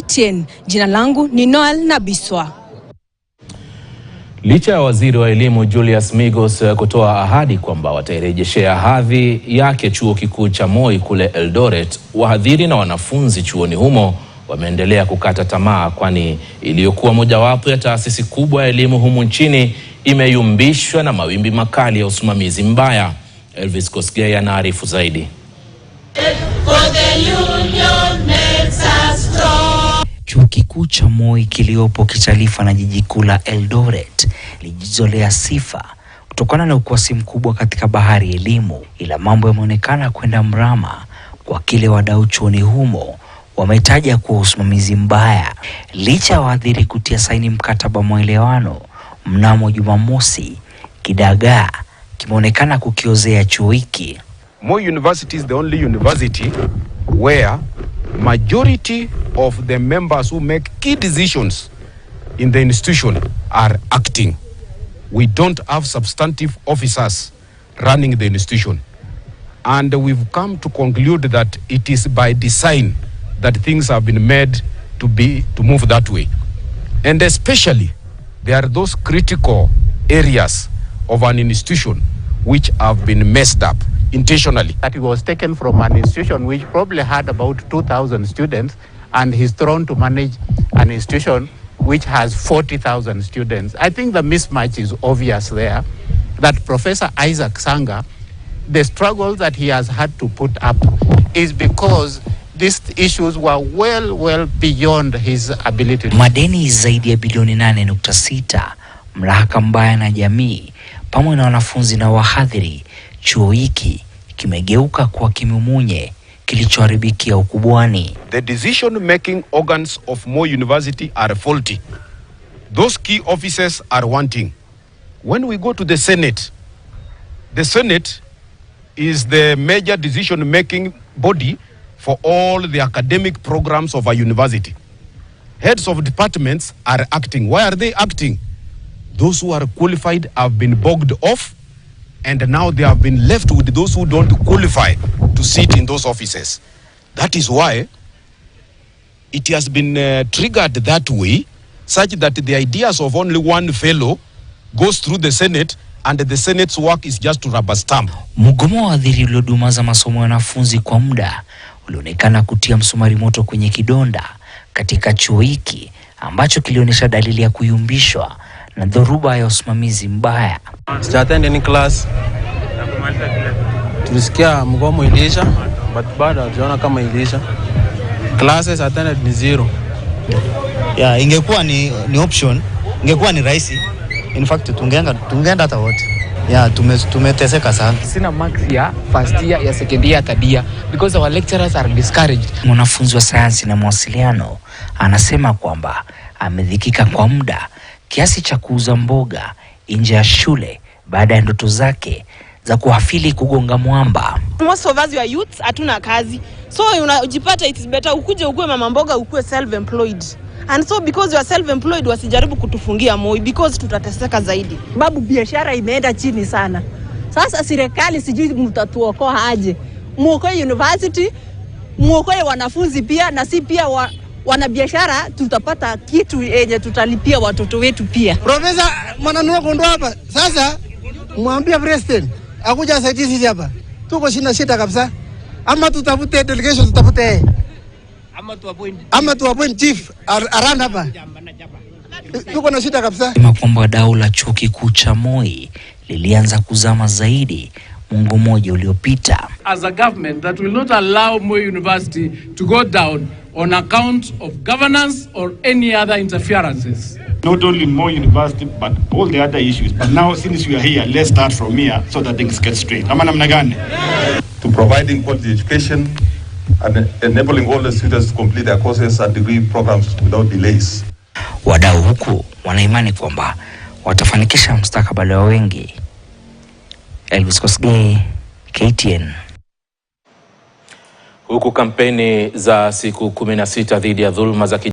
KTN, jina langu ni Noel Nabiswa. Licha ya waziri wa elimu Julius Migos kutoa ahadi kwamba watairejeshea hadhi yake chuo kikuu cha Moi kule Eldoret, wahadhiri na wanafunzi chuoni humo wameendelea kukata tamaa, kwani iliyokuwa mojawapo ya taasisi kubwa ya elimu humu nchini imeyumbishwa na mawimbi makali ya usimamizi mbaya. Elvis Kosgei anaarifu zaidi. Chuo kikuu cha Moi kiliopo kitaifa na jiji kuu la Eldoret lijizolea sifa kutokana na ukwasi mkubwa katika bahari ya elimu, ila mambo yameonekana kwenda mrama kwa kile wadau chuoni humo wametaja kuwa usimamizi mbaya. Licha ya wahadhiri kutia saini mkataba maelewano mnamo Jumamosi, kidagaa kimeonekana kukiozea chuo hiki. Moi University is the only university where majority of the members who make key decisions in the institution are acting. We don't have substantive officers running the institution. And we've come to conclude that it is by design that things have been made to move that way. And especially, there are those critical areas of an institution which have been messed up intentionally. That it was taken from an institution which probably had about 2,000 students and he's thrown to manage an institution which has 40,000 students. I think the mismatch is obvious there, that Professor Isaac Sanga, the struggle that he has had to put up is because these issues were well beyond his ability. Madeni zaidi ya bilioni 8.6, mrahaka mbaya na jamii, pamoja na wanafunzi na wahadhiri, chuo hiki kimegeuka kuwa kimumunye kilichoharibikia ukubwani. The decision making organs of Moi University are faulty. Those key officers are wanting. When we go to the Senate is the major decision making body for all the academic programs of a university. Heads of departments are acting. Why are they acting? Those who are qualified have been bogged off, and now they have been left with those who don't qualify to sit in those offices. That is why it has been triggered that way, such that the ideas of only one fellow goes through the Senate, and the Senate's work is just to rubber stamp. Mgomo wa wahadhiri uliodumaza masomo ya wanafunzi kwa muda ulionekana kutia msumari moto kwenye kidonda katika chuo hiki ambacho kilionyesha dalili ya kuyumbishwa na dhoruba ya usimamizi mbaya. Sijaattend any class. Tulisikia mgomo ilisha, but bado hatujaona kama ilisha. Classes attended ni 0. Yeah, ingekuwa ni option, ingekuwa ni rahisi. In fact tungeenda hata wote. Yeah, tumeteseka sana. Sina marks ya first year, ya second year, third year because our lecturers are discouraged. Mwanafunzi wa sayansi na mawasiliano anasema kwamba amedhikika kwa muda kiasi cha kuuza mboga nje ya shule baada ya ndoto zake za kuhafili kugonga mwamba. Most of us are youths, hatuna kazi. So unajipata it is better ukuje ukue mama mboga, ukue self-employed. And so because you are self-employed, wasijaribu kutufungia Moi because tutateseka zaidi. Babu biashara imeenda chini sana. Sasa serikali sijui mtatuokoa aje. Muokoe university, muokoe wanafunzi pia, na si pia wana biashara tutapata kitu yenye tutalipia watoto wetu pia. Profesa Mananua Kondo hapa. Sasa mwambie president akuja saidia sisi hapa. Tuko shida kabisa. Ama tutafute delegation, tutafute ama tu appoint chief around hapa. Tuko na shida kabisa. Kwamba dau la chuo kikuu cha Moi lilianza kuzama zaidi mwongo mmoja uliopita. As a government that will not allow Moi University to go down on account of governance or any other interferences. Not only Moi University, but all the other issues. But now, since we are here, let's start from here so that things get straight. To providing quality education and enabling all the students to complete their courses and degree programs without delays. Wadau huku wanaimani kwamba watafanikisha mustakabali wa wengi. Elvis Kosgei, KTN. Huku kampeni za siku 16 dhidi ya dhuluma za